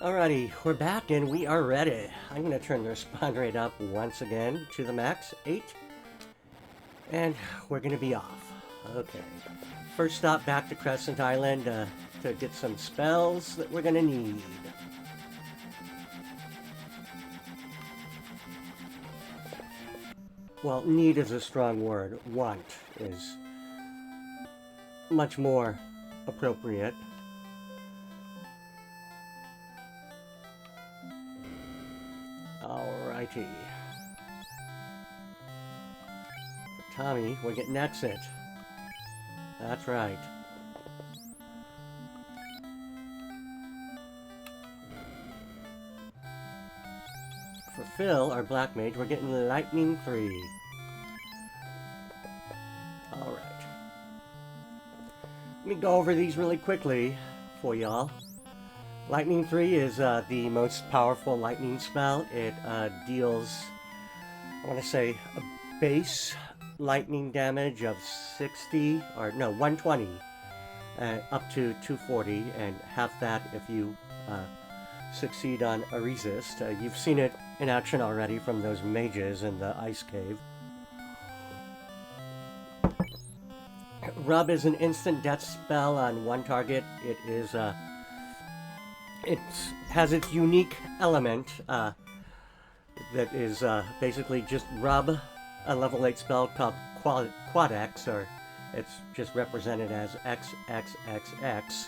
Alrighty, we're back and we are ready. I'm going to turn the spawn rate up once again to the max, 8. And we're going to be off. Okay. First stop back to Crescent Island to get some spells that we're going to need. Well, need is a strong word. Want is much more appropriate. Alrighty. For Tommy, we're getting exit. That's right. For Phil, our Black Mage, we're getting Lightning 3. Alright. Let me go over these really quickly for y'all. Lightning 3 is the most powerful lightning spell. It deals, I want to say, a base lightning damage of 60, or no, 120, up to 240, and half that if you succeed on a resist. You've seen it in action already from those mages in the ice cave. Rub is an instant death spell on one target. It is it has its unique element that is basically just rub, a level 8 spell called Quad X, or it's just represented as XXXX,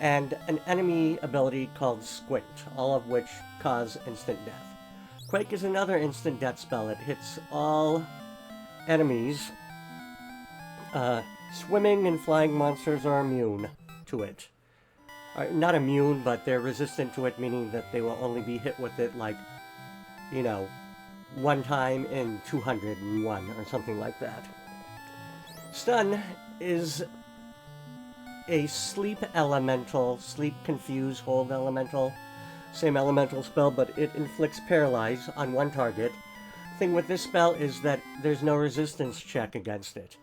and an enemy ability called Squint, all of which cause instant death. Quake is another instant death spell. It hits all enemies. Swimming and flying monsters are immune to it. Not immune, but they're resistant to it, meaning that they will only be hit with it, like, you know, one time in 201 or something like that. Stun is a sleep elemental, sleep confuse hold elemental. Same elemental spell, but it inflicts paralyze on one target. Thing with this spell is that there's no resistance check against it.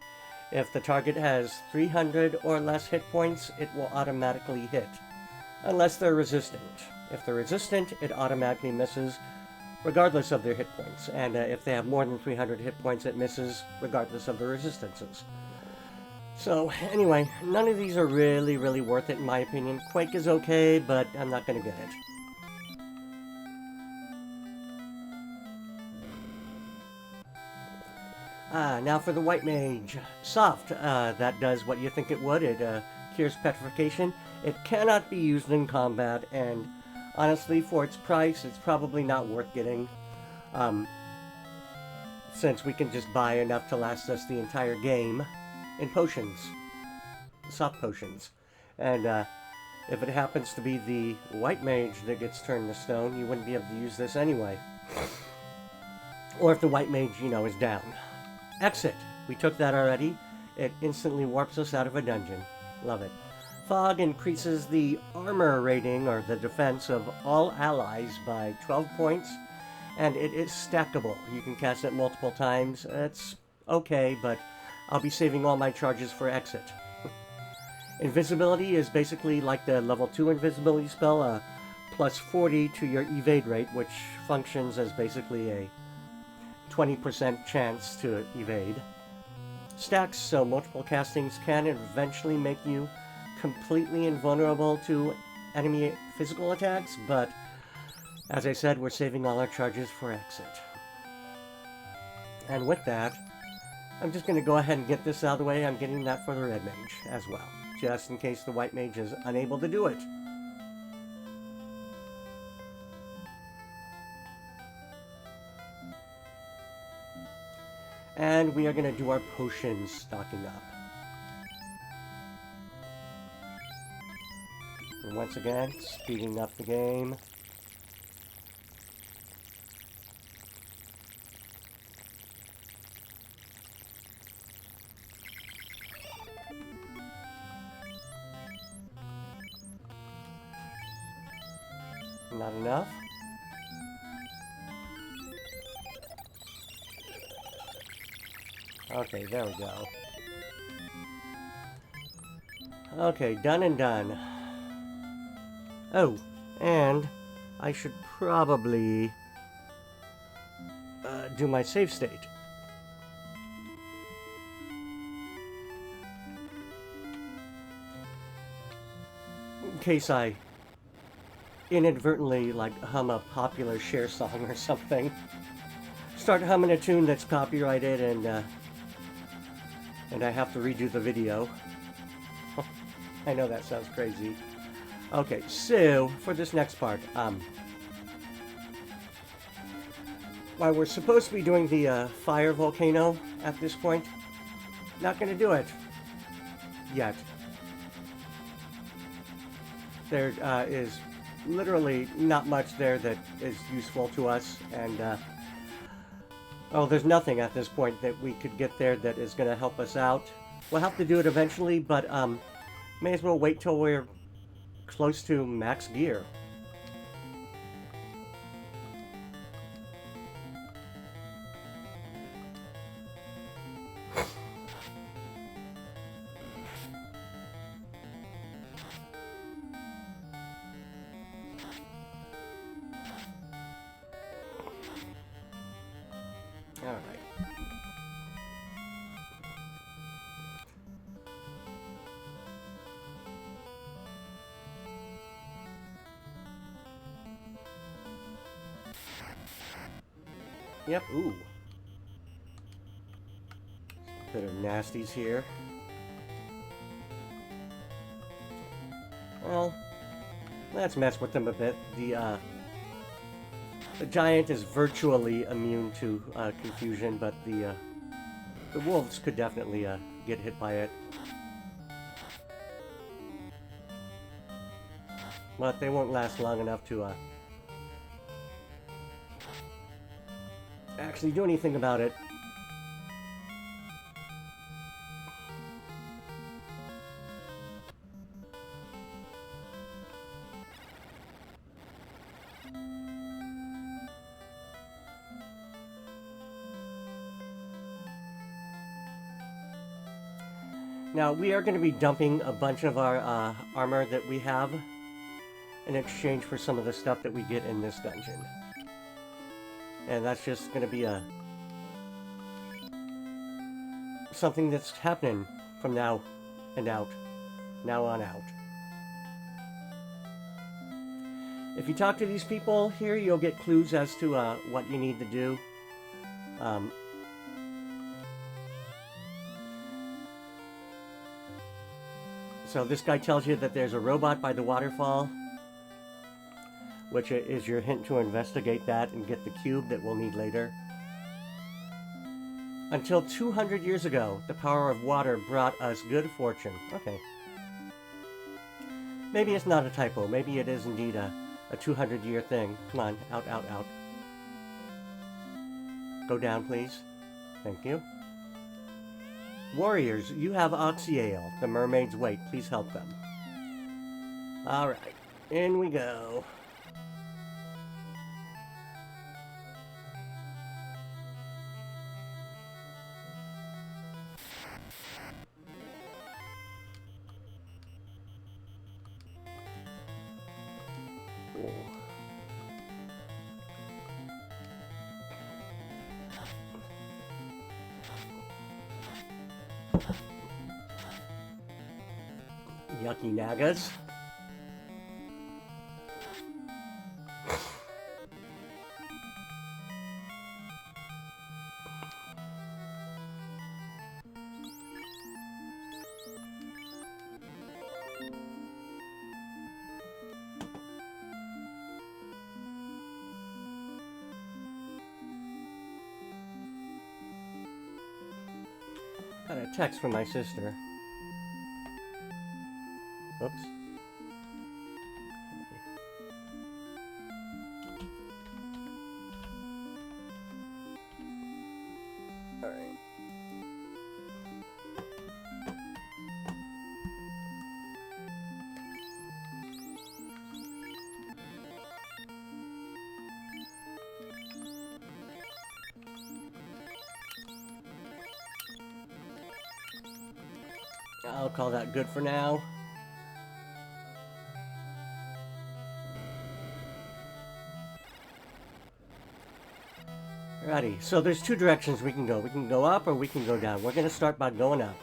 If the target has 300 or less hit points, it will automatically hit, unless they're resistant. If they're resistant, it automatically misses, regardless of their hit points. And if they have more than 300 hit points, it misses, regardless of the resistances. So, anyway, none of these are really, really worth it in my opinion. Quake is okay, but I'm not going to get it. Now for the White Mage. Soft, that does what you think it would. It cures petrification. It cannot be used in combat, and honestly, for its price, it's probably not worth getting. Since we can just buy enough to last us the entire game in potions. Soft potions. And if it happens to be the White Mage that gets turned to stone, you wouldn't be able to use this anyway. Or if the White Mage, you know, is down. Exit. We took that already. It instantly warps us out of a dungeon. Love it. Fog increases the armor rating, or the defense, of all allies by 12 points, and it is stackable. You can cast it multiple times. It's okay, but I'll be saving all my charges for exit. Invisibility is basically like the level 2 invisibility spell, plus 40 to your evade rate, which functions as basically a 20% chance to evade. Stacks, so multiple castings can eventually make you completely invulnerable to enemy physical attacks, but as I said, we're saving all our charges for exit. And with that, I'm just going to go ahead and get this out of the way. I'm getting that for the Red Mage as well, just in case the White Mage is unable to do it. And we are going to do our potions stocking up. And once again, speeding up the game. Not enough. Okay, there we go. Okay, done and done. Oh, And I should probably do my save state. In case I inadvertently like hum a popular Cher song or something. Start humming a tune that's copyrighted and I have to redo the video. I know that sounds crazy. Okay, so for this next part, while we're supposed to be doing the fire volcano at this point, not gonna do it yet. There is literally not much there that is useful to us, and oh, there's nothing at this point that we could get there that is gonna help us out. We'll have to do it eventually, but may as well wait till we're close to max gear. All right. Yep, ooh. Bit of nasties here. Well, let's mess with them a bit. The giant is virtually immune to confusion, but the wolves could definitely get hit by it. But they won't last long enough to actually do anything about it. Now, we are going to be dumping a bunch of our armor that we have in exchange for some of the stuff that we get in this dungeon. And that's just going to be something that's happening from now on out. If you talk to these people here, you'll get clues as to what you need to do. So this guy tells you that there's a robot by the waterfall, which is your hint to investigate that and get the cube that we'll need later. Until 200 years ago, the power of water brought us good fortune. Okay. Maybe it's not a typo. Maybe it is indeed a 200-year thing. Come on, out, out, out. Go down, please. Thank you. Warriors, you have Oxyale. The mermaids wait. Please help them. Alright, in we go. Yucky nagas. Got a text from my sister. Oops. All right. I'll call that good for now. Alrighty, so there's two directions we can go. We can go up or we can go down. We're going to start by going up.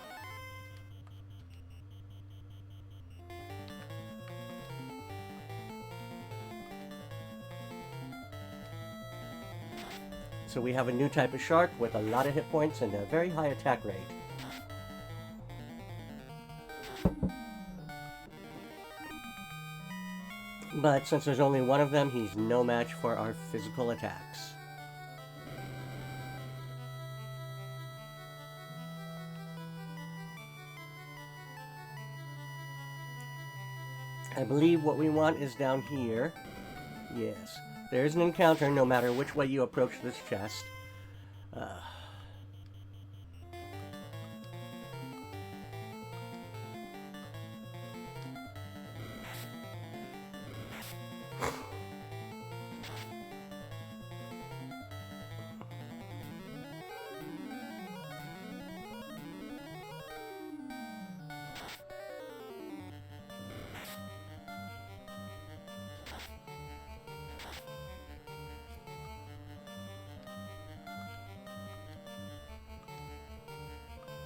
So we have a new type of shark with a lot of hit points and a very high attack rate. But since there's only one of them, he's no match for our physical attacks. I believe what we want is down here. Yes. There's an encounter no matter which way you approach this chest.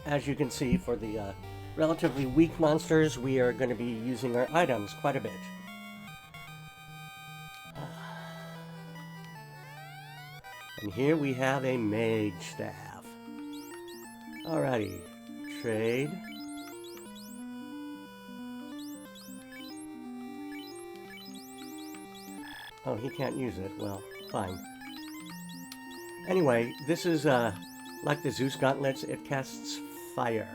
As you can see, for the relatively weak monsters, we are going to be using our items quite a bit. And here we have a mage staff. Alrighty, trade. Oh, he can't use it. Well, fine. Anyway, this is like the Zeus gauntlets, it casts fire.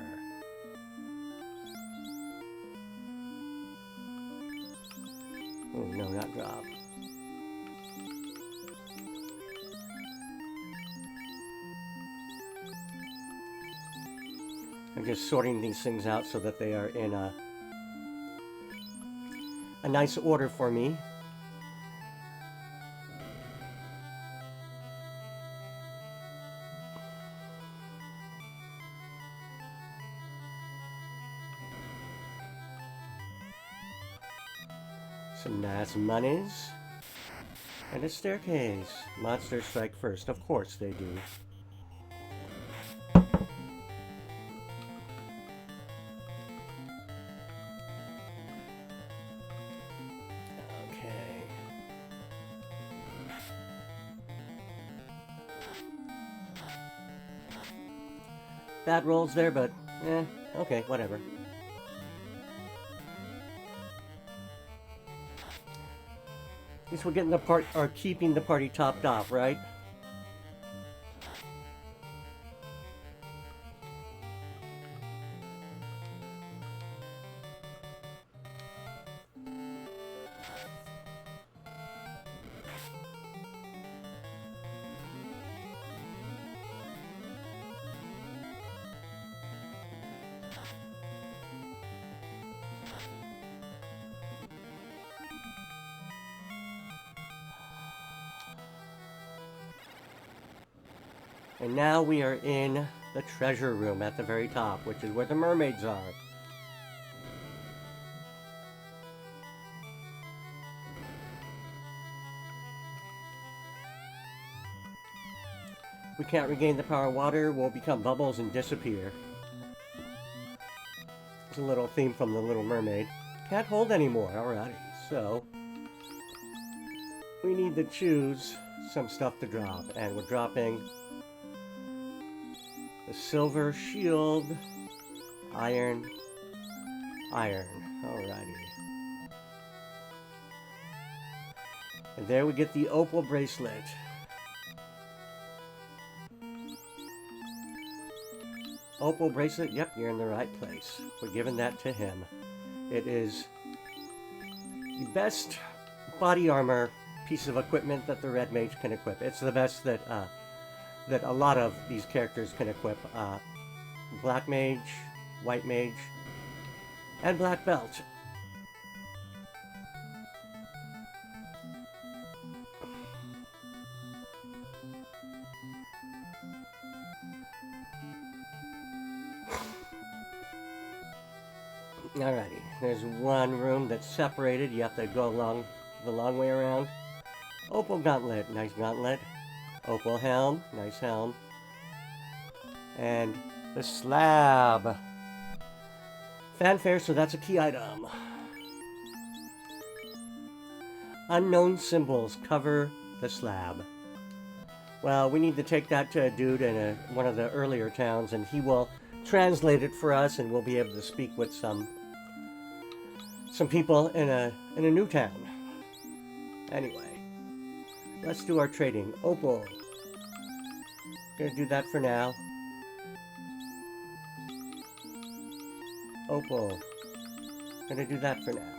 Oh, no, not drop. I'm just sorting these things out so that they are in a nice order for me. Some nice monies. And a staircase. Monsters strike first. Of course they do. Okay. Bad rolls there, but okay, whatever. At least we're getting the part, or keeping the party topped off, right? And now we are in the treasure room at the very top, which is where the mermaids are. We can't regain the power of water, we'll become bubbles and disappear. It's a little theme from The Little Mermaid. Can't hold anymore, alrighty. So, we need to choose some stuff to drop, and we're dropping the silver shield, iron, alrighty. And there we get the opal bracelet. Opal bracelet, yep, you're in the right place. We're giving that to him. It is the best body armor piece of equipment that the Red Mage can equip. It's the best that that a lot of these characters can equip. Black Mage, White Mage, and Black Belt. Alrighty, there's one room that's separated. You have to go along the long way around. Opal Gauntlet, nice gauntlet. Opal helm. Nice helm. And the slab. Fanfare, so that's a key item. Unknown symbols cover the slab. Well, we need to take that to a dude in one of the earlier towns, and he will translate it for us, and we'll be able to speak with some people in a new town. Anyway, let's do our trading. Opal. Gonna do that for now. Opal. Gonna do that for now.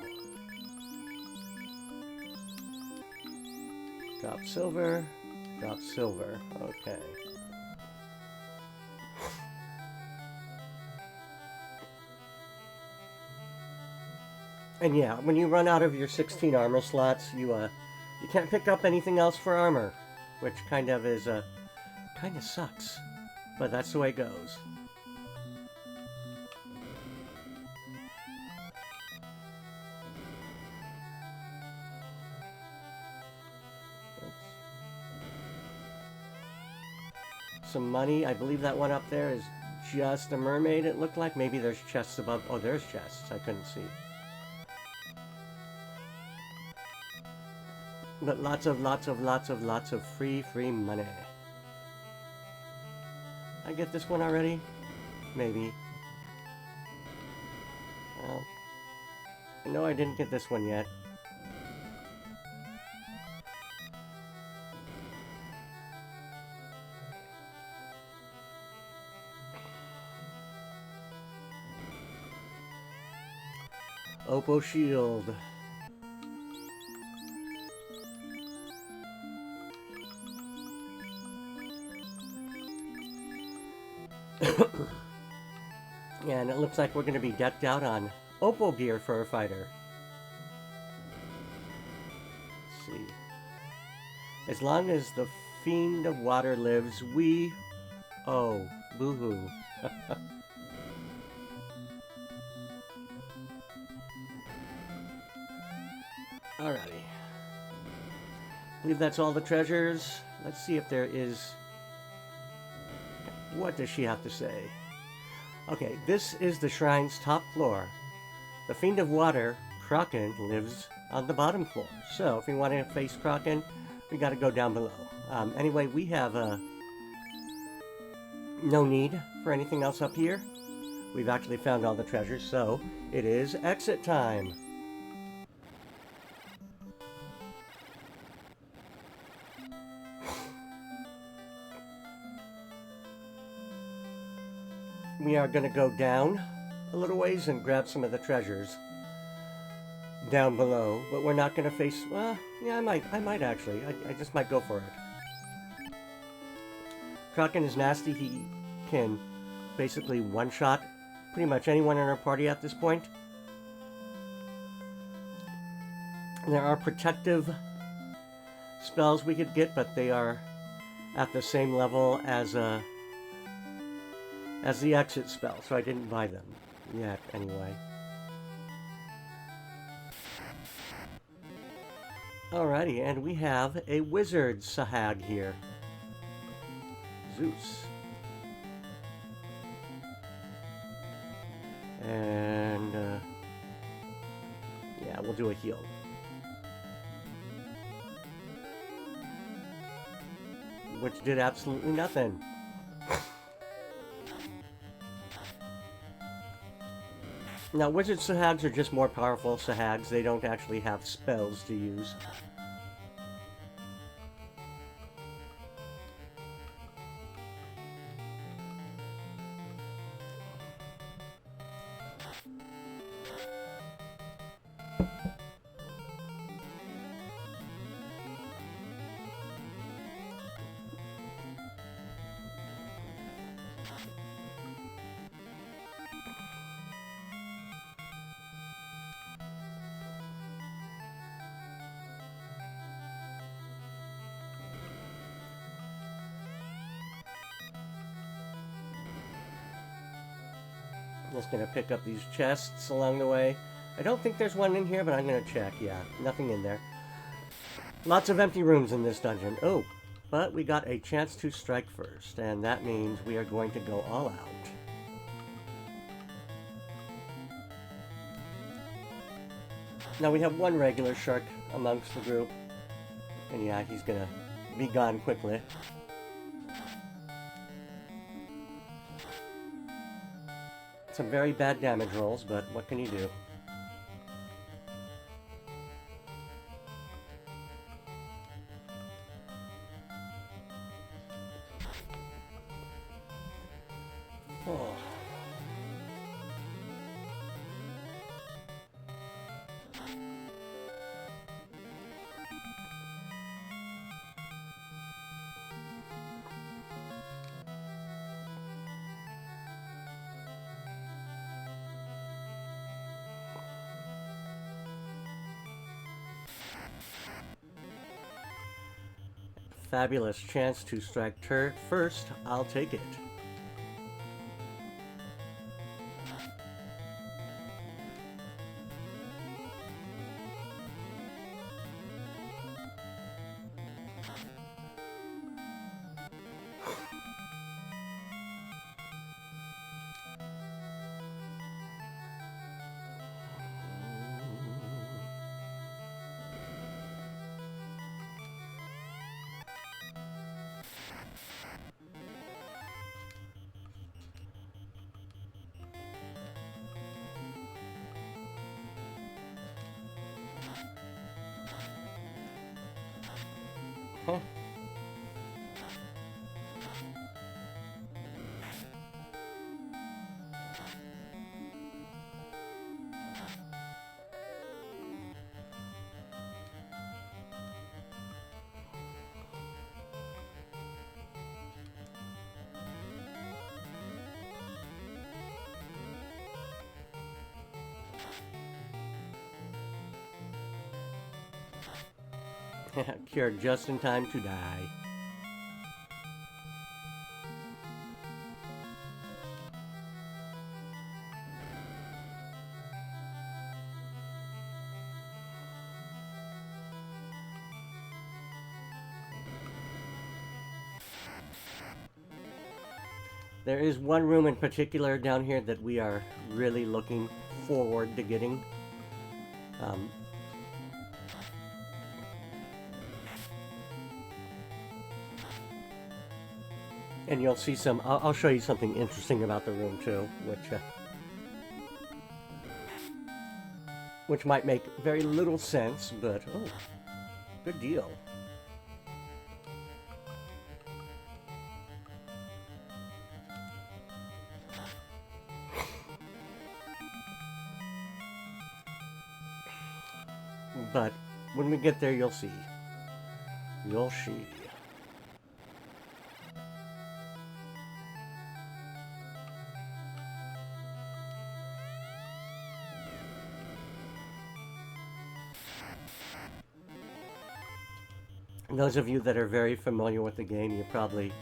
Drop silver. Drop silver. Okay. And yeah, when you run out of your 16 armor slots, you can't pick up anything else for armor, which kind of sucks, but that's the way it goes. Some money. I believe that one up there is just a mermaid, it looked like. Maybe there's chests above. Oh, there's chests. I couldn't see. But lots of free money. I get this one already? Maybe. Well, I know I didn't get this one yet. Opal shield. And it looks like we're going to be decked out on Opal gear for a fighter. Let's see. As long as the Fiend of Water lives, we... Oh, boo-hoo. Alrighty. I believe that's all the treasures. Let's see if there is... What does she have to say? Okay, this is the shrine's top floor. The Fiend of Water, Kraken, lives on the bottom floor. So, if you want to face Kraken, we gotta go down below. Anyway, we have no need for anything else up here. We've actually found all the treasures, so it is exit time. We are going to go down a little ways and grab some of the treasures down below, but we're not going to face... Well, yeah, I might actually. I just might go for it. Kraken is nasty. He can basically one-shot pretty much anyone in our party at this point. There are protective spells we could get, but they are at the same level as the exit spell, so I didn't buy them yet, anyway. Alrighty, and we have a wizard Sahag here. Zeus. And, yeah, we'll do a heal. Which did absolutely nothing. Now, wizard Sahags are just more powerful Sahags. They don't actually have spells to use. Just gonna pick up these chests along the way. I don't think there's one in here, but I'm gonna check. Yeah, nothing in there. Lots of empty rooms in this dungeon. Oh, But we got a chance to strike first, and that means we are going to go all out. Now we have one regular shark amongst the group, and yeah, he's gonna be gone quickly. Some very bad damage rolls, but what can you do? Oh. Fabulous chance to strike turret first. I'll take it. Huh. Cured just in time to die. There is one room in particular down here that we are really looking forward to getting. And you'll see some, I'll show you something interesting about the room too, which might make very little sense, but oh, good deal. But when we get there, you'll see. You'll see. Those of you that are very familiar with the game, you probably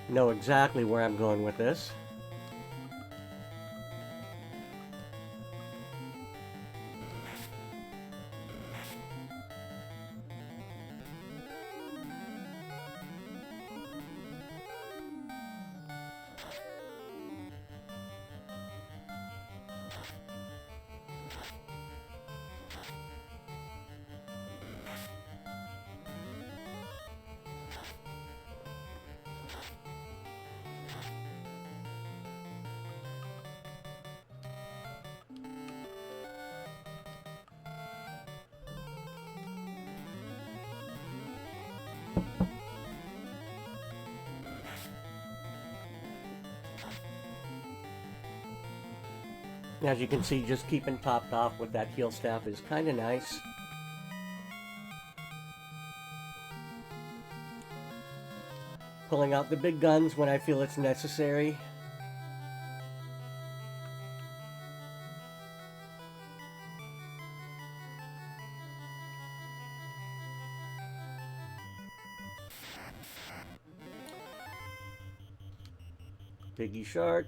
know exactly where I'm going with this. As you can see, just keeping topped off with that heal staff is kind of nice. Pulling out the big guns when I feel it's necessary. Piggy Shark.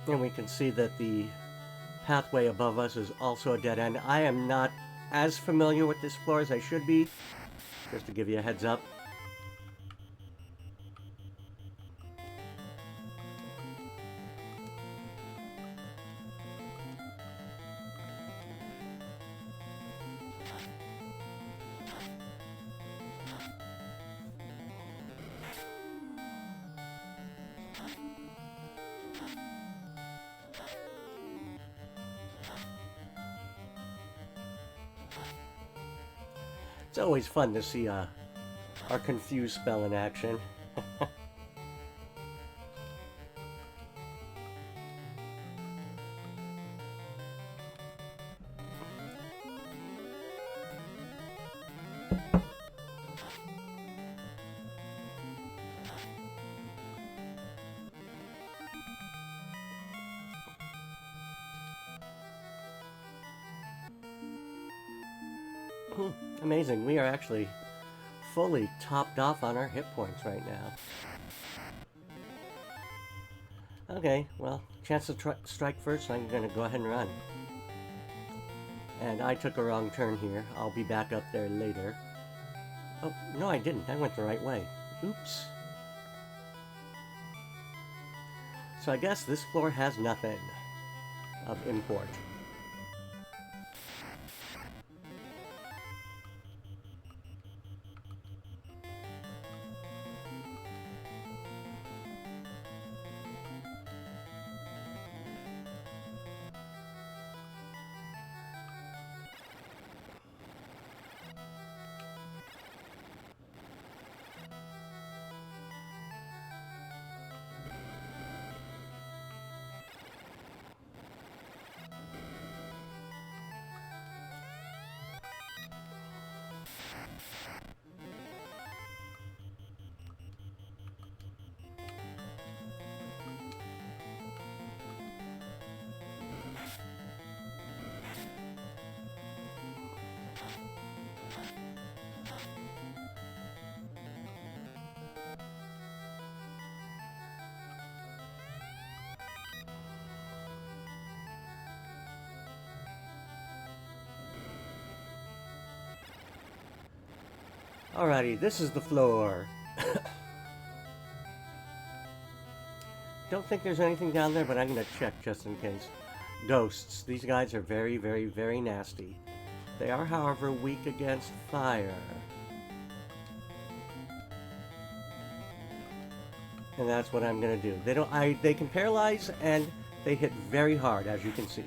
And we can see that the pathway above us is also a dead end. I am not as familiar with this floor as I should be, just to give you a heads up. It's always fun to see our confused spell in action. Amazing, we are actually fully topped off on our hit points right now. Okay, well, chance to strike first, so I'm gonna go ahead and run. And I took a wrong turn here. I'll be back up there later. Oh, no I didn't. I went the right way. Oops. So I guess this floor has nothing of import. Alrighty, this is the floor. Don't think there's anything down there, but I'm gonna check just in case. Ghosts. These guys are very, very, very nasty. They are, however, weak against fire. And that's what I'm gonna do. They can paralyze, and they hit very hard, as you can see.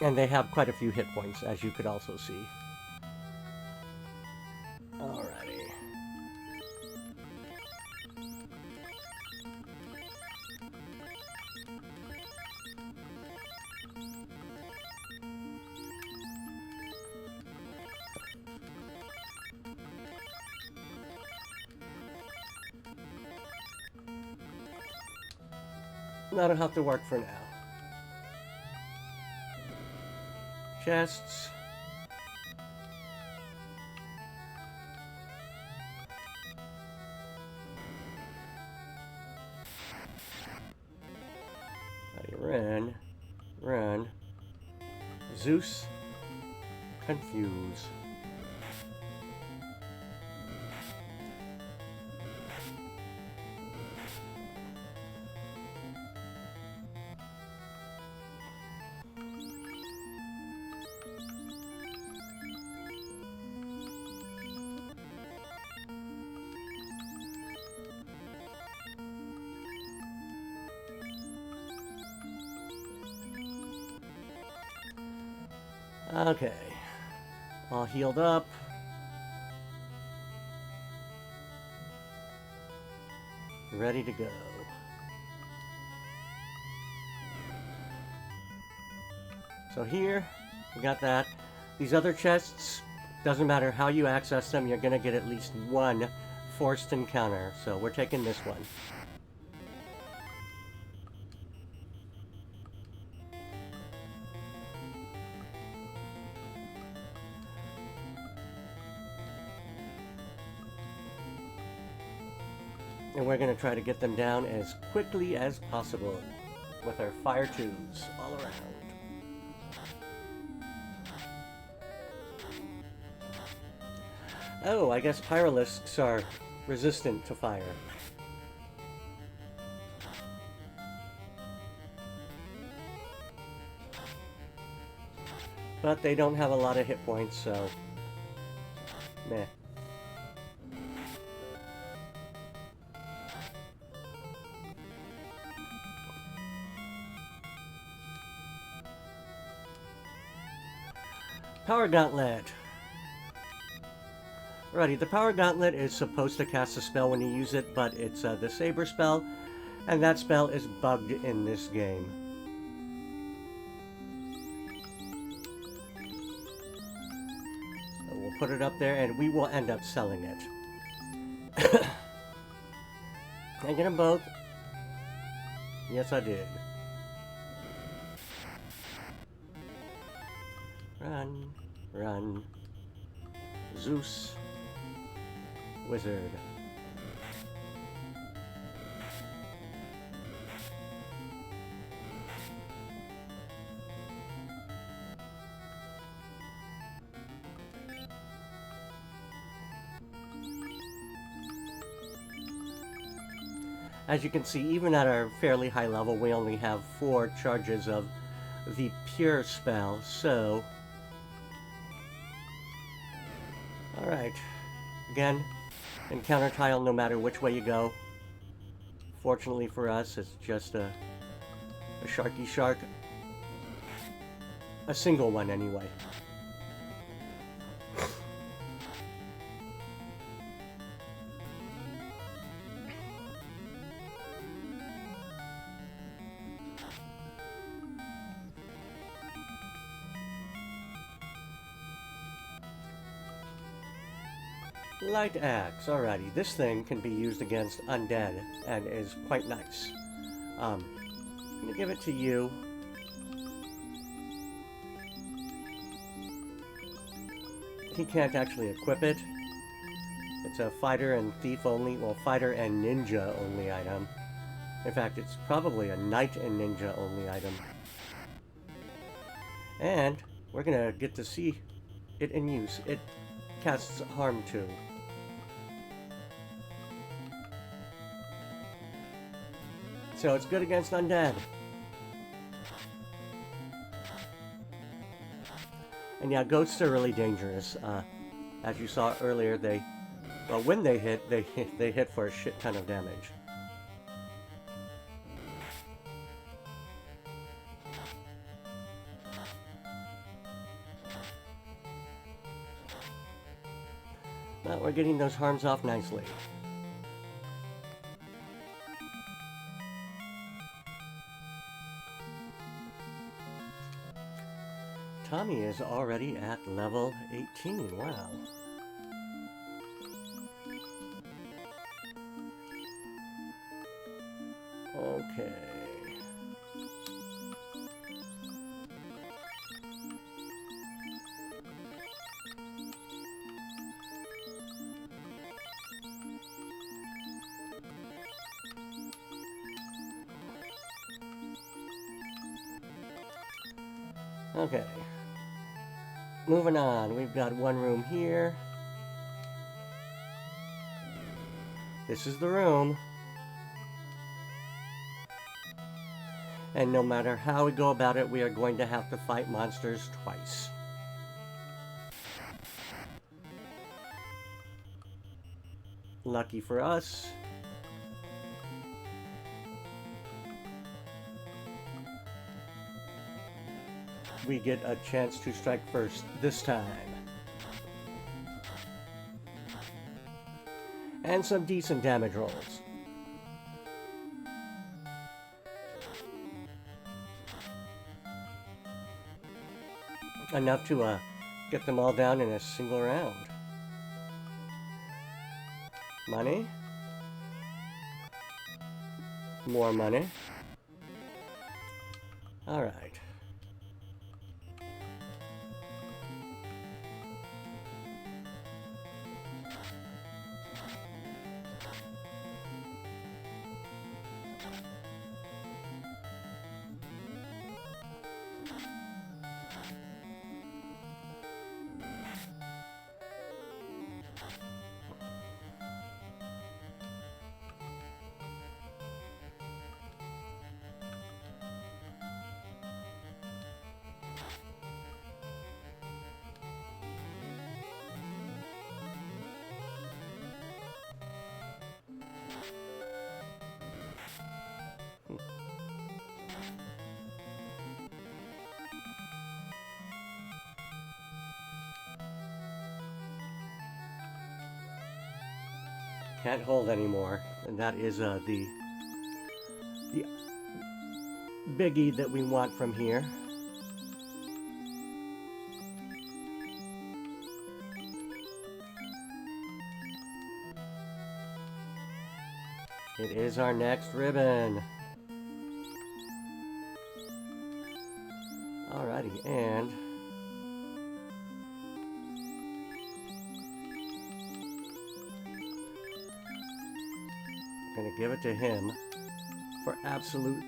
And they have quite a few hit points, as you could also see. Alrighty. That'll have to work for now. Chests. Run. Run. Zeus. Confuse. Okay. All healed up. Ready to go. So here, we got that. These other chests, doesn't matter how you access them, you're gonna get at least one forced encounter. So we're taking this one. And we're gonna try to get them down as quickly as possible with our fire tubes all around. Oh, I guess Pyralisks are resistant to fire. But they don't have a lot of hit points, so... meh. Power Gauntlet. Alrighty, the Power Gauntlet is supposed to cast a spell when you use it, but it's the Saber spell, and that spell is bugged in this game. So we'll put it up there, and we will end up selling it. Can I get them both? Yes, I did. Run, run. Zeus. Wizard. As you can see, even at our fairly high level, we only have 4 charges of the pure spell, so... Alright. Again, encounter tile no matter which way you go. Fortunately for us, it's just a sharky shark. A single one, anyway. Light Axe, alrighty. This thing can be used against undead and is quite nice. I'm gonna give it to you. He can't actually equip it. It's a fighter and thief only, well, fighter and ninja only item. In fact, it's probably a knight and ninja only item. And we're gonna get to see it in use. It casts harm too. So it's good against undead. And yeah, ghosts are really dangerous. As you saw earlier, well, when they hit for a shit ton of damage. But we're getting those harms off nicely. Tommy is already at level 18, wow. Okay. Okay. Moving on, we've got one room here. This is the room. And no matter how we go about it, we are going to have to fight monsters twice. Lucky for us, we get a chance to strike first this time. And some decent damage rolls. enough to get them all down in a single round. Money. More money. Alright. Can't hold anymore, and that is the biggie that we want from here. It is our next ribbon. Alrighty, and I'm gonna give it to him for absolute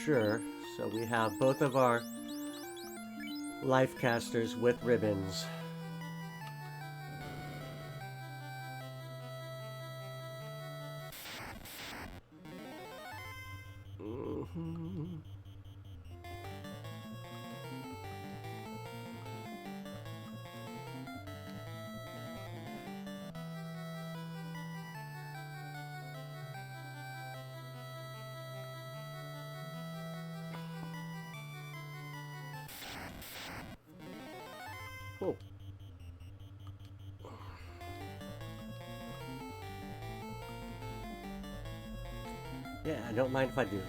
sure. So we have both of our life casters with ribbons. Oh. Yeah, I don't mind if I do.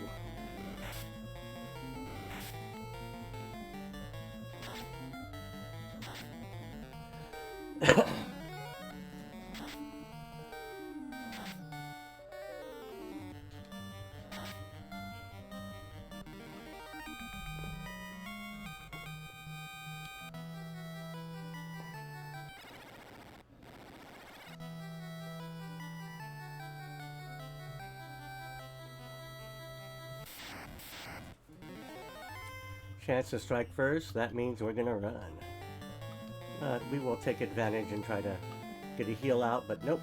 Chance to strike first, that means we're gonna run. We will take advantage and try to get a heal out, but nope.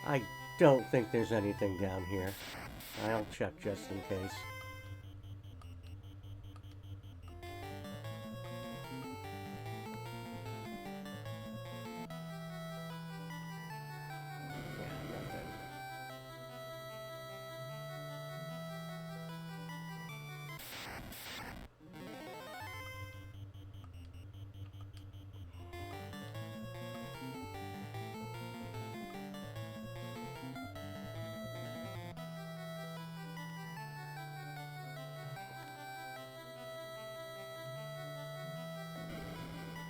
I don't think there's anything down here. I'll check just in case.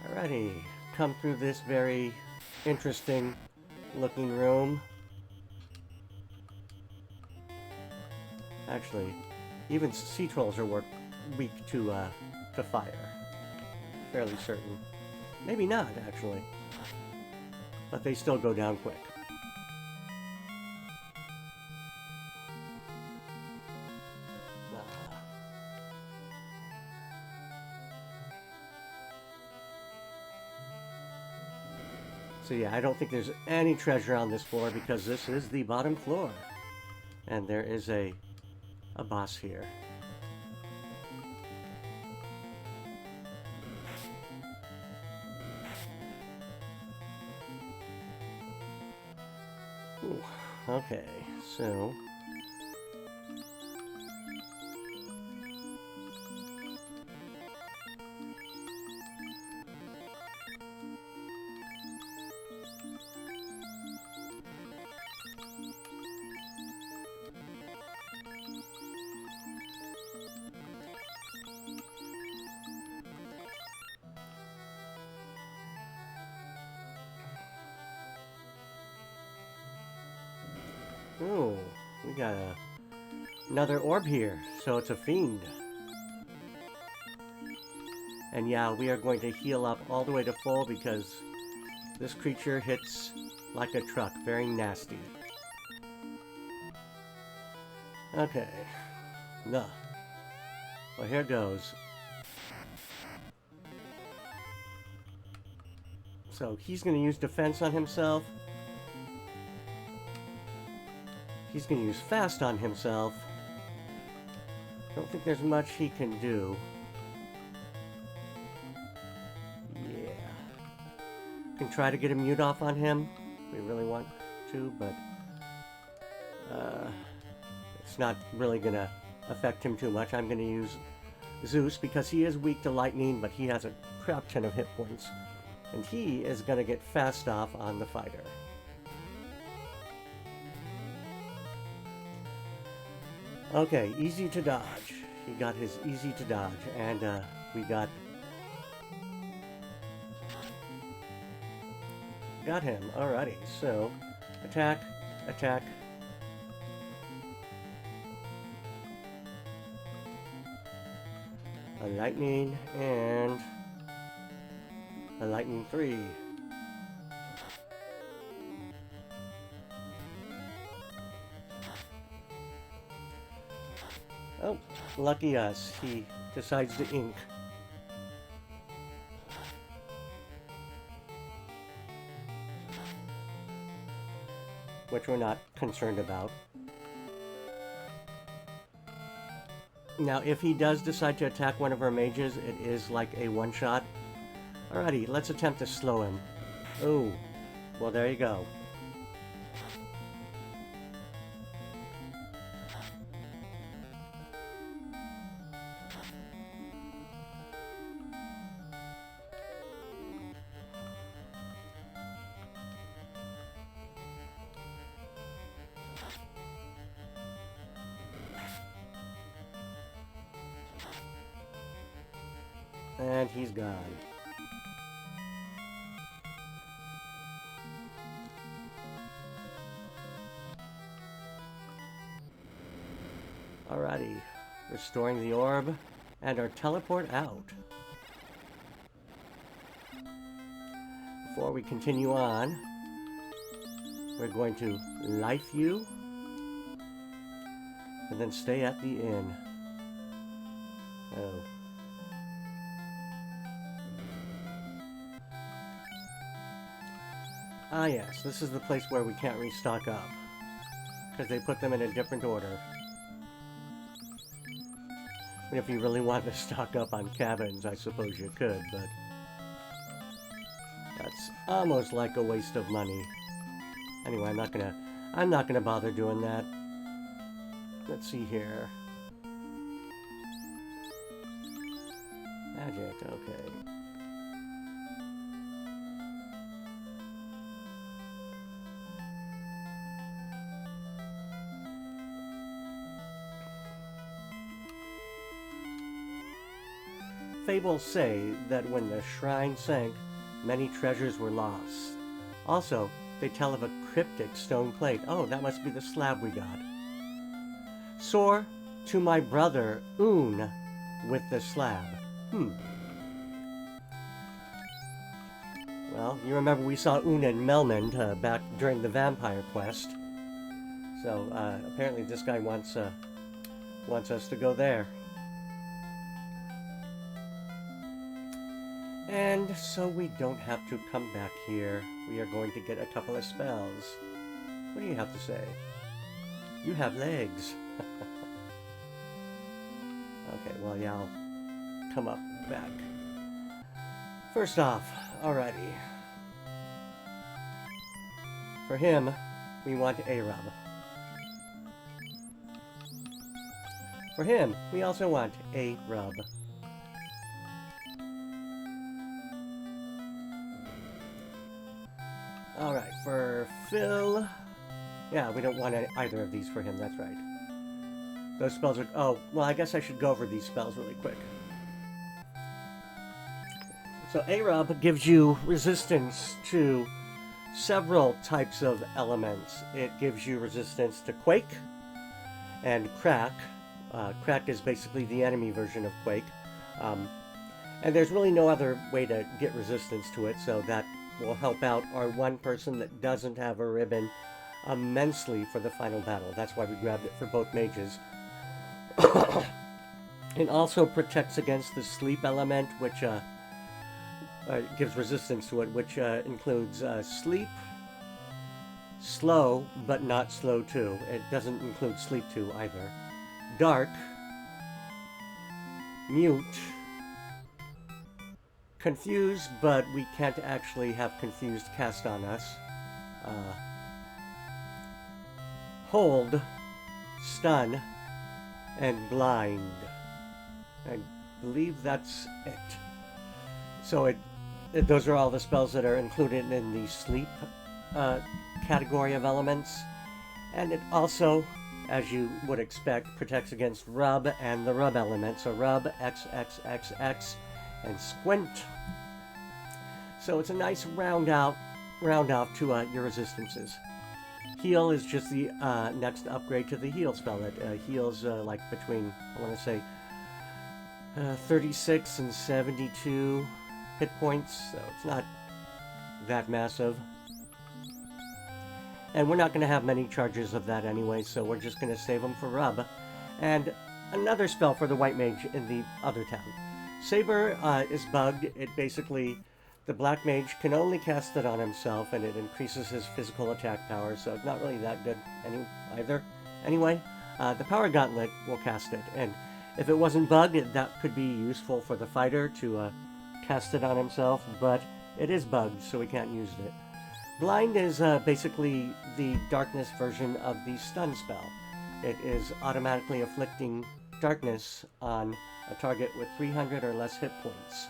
Alrighty, come through this very interesting looking room. Actually, even sea trolls are weak to fire. Fairly certain. Maybe not, actually. But they still go down quick. So yeah, I don't think there's any treasure on this floor because this is the bottom floor. And there is a boss here. Ooh, okay, so... Ooh, we got another orb here, so it's a fiend. And yeah, we are going to heal up all the way to full because this creature hits like a truck. Very nasty. Okay. No. Well, here goes. So he's going to use defense on himself. He's going to use fast on himself. Don't think there's much he can do. Yeah. Can try to get a mute off on him. We really want to, but it's not really going to affect him too much. I'm going to use Zeus because he is weak to lightning, but he has a crap ton of hit points. And he is going to get fast off on the fighter. Okay, easy to dodge. He got his easy to dodge. And we got him. Alrighty, so attack, attack. A lightning and a lightning 3. Oh, lucky us. He decides to ink. Which we're not concerned about. Now, if he does decide to attack one of our mages, it is like a one-shot. Alrighty, let's attempt to slow him. Oh, well, there you go. And he's gone. Alrighty, restoring the orb and our teleport out. Before we continue on, we're going to life you and then stay at the inn. Oh. Ah yes, this is the place where we can't restock up. Because they put them in a different order. I mean, if you really wanted to stock up on cabins, I suppose you could, but that's almost like a waste of money. Anyway, I'm not gonna bother doing that. Let's see here. Magic, okay. Fables say that when the shrine sank, many treasures were lost. Also, they tell of a cryptic stone plate. Oh, that must be the slab we got. Soar to my brother, Un, with the slab. Well, you remember we saw Un and Melmond back during the vampire quest. So, apparently this guy wants us to go there. And so we don't have to come back here. We are going to get a couple of spells. What do you have to say? You have legs. Okay, well, yeah, I'll come up back. First off, alrighty. For him, we want Arub. For him, we also want Arub. Alright, for Phil... Yeah, we don't want either of these for him, that's right. Those spells are... Oh, well, I guess I should go over these spells really quick. So Arub gives you resistance to several types of elements. It gives you resistance to Quake and Crack. Crack is basically the enemy version of Quake. And there's really no other way to get resistance to it, so that will help out our one person that doesn't have a ribbon immensely for the final battle. That's why we grabbed it for both mages. It also protects against the sleep element, which gives resistance to it, which includes sleep, slow, but not slow 2. It doesn't include sleep 2 either. Dark, mute, confused, but we can't actually have confused cast on us. Hold, stun, and blind. I believe that's it. So those are all the spells that are included in the sleep category of elements. And it also, as you would expect, protects against rub and the rub element. So rub, X, X, X, X, and squint. So it's a nice round off to your resistances. Heal is just the next upgrade to the heal spell. It heals like between, I want to say, 36 and 72 hit points, so it's not that massive. And we're not going to have many charges of that anyway, so we're just going to save them for rub. And another spell for the white mage in the other town. Saber is bugged. It basically, the black mage can only cast it on himself, and it increases his physical attack power, so it's not really that good either. Anyway, the Power Gauntlet will cast it, and if it wasn't bugged, that could be useful for the fighter to cast it on himself, but it is bugged, so we can't use it. Blind is basically the darkness version of the stun spell. It is automatically inflicting darkness on a target with 300 or less hit points.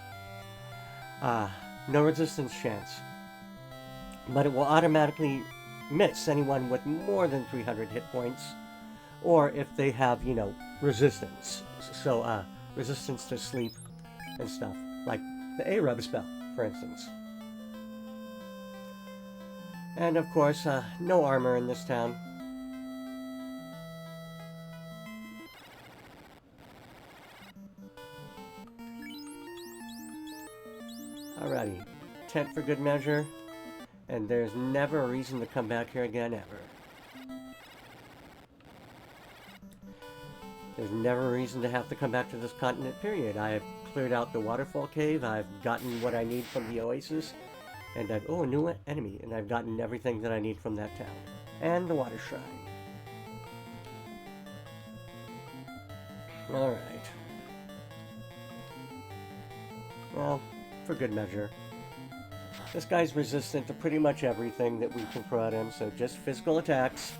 No resistance chance. But it will automatically miss anyone with more than 300 hit points, or if they have, resistance. So, resistance to sleep and stuff, like the A-Rub spell, for instance. And of course, no armor in this town. Alrighty, tent for good measure, and there's never a reason to come back here again, ever. There's never a reason to have to come back to this continent, period. I have cleared out the waterfall cave, I've gotten what I need from the oasis, and a new enemy, and I've gotten everything that I need from that town. And the water shrine. Alright. Well, for good measure. This guy's resistant to pretty much everything that we can throw at him, so just physical attacks.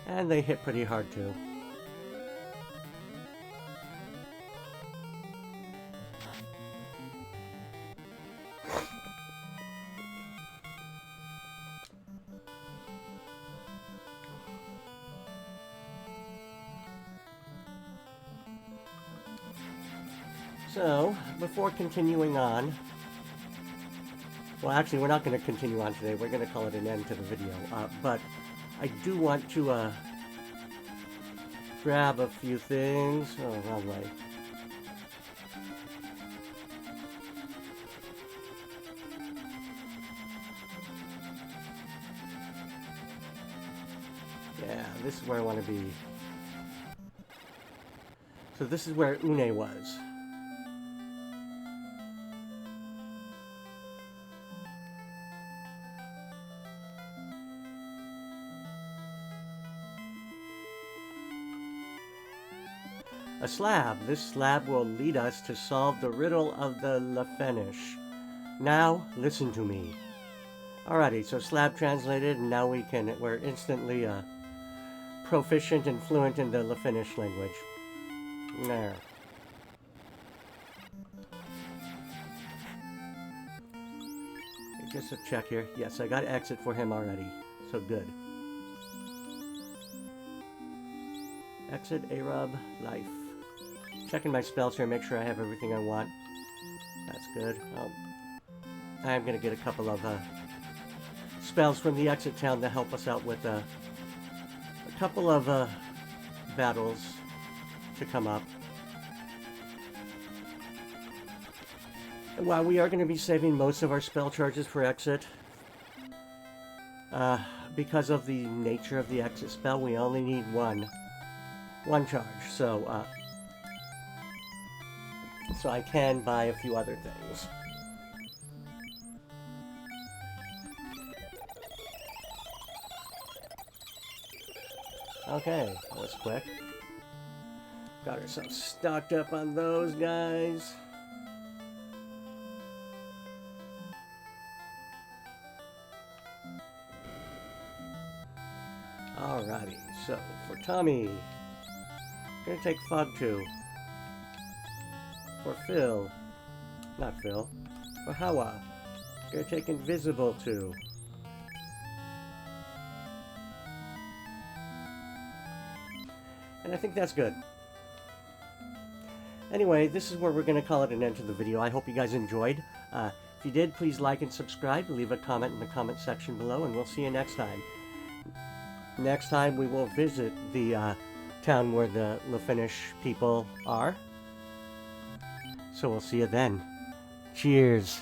And they hit pretty hard too. So, before continuing on, well actually we're not going to continue on today, we're going to call it an end to the video, but I do want to grab a few things. Oh, wrong way. Yeah, this is where I want to be. So this is where Une was. A slab. This slab will lead us to solve the riddle of the Lefenish. Now, listen to me. Alrighty, so slab translated, and now we're instantly proficient and fluent in the Lefenish language. There. Just a check here. Yes, I got exit for him already. So good. Exit, Arub, life. Checking my spells here, make sure I have everything I want. That's good. I'm gonna get a couple of spells from the exit town to help us out with a couple of battles to come up. While we are going to be saving most of our spell charges for exit, because of the nature of the exit spell, we only need one charge. So I can buy a few other things. Okay, that was quick. Got ourselves stocked up on those guys. Alrighty, so for Tommy, gonna take Fog 2. For Phil, not Phil, for Hawa, gonna take Invisible 2. And I think that's good. Anyway, this is where we're going to call it an end to the video. I hope you guys enjoyed. If you did, please like and subscribe. Leave a comment in the comment section below, and we'll see you next time. Next time, we will visit the town where the Lefinish people are. So we'll see you then. Cheers.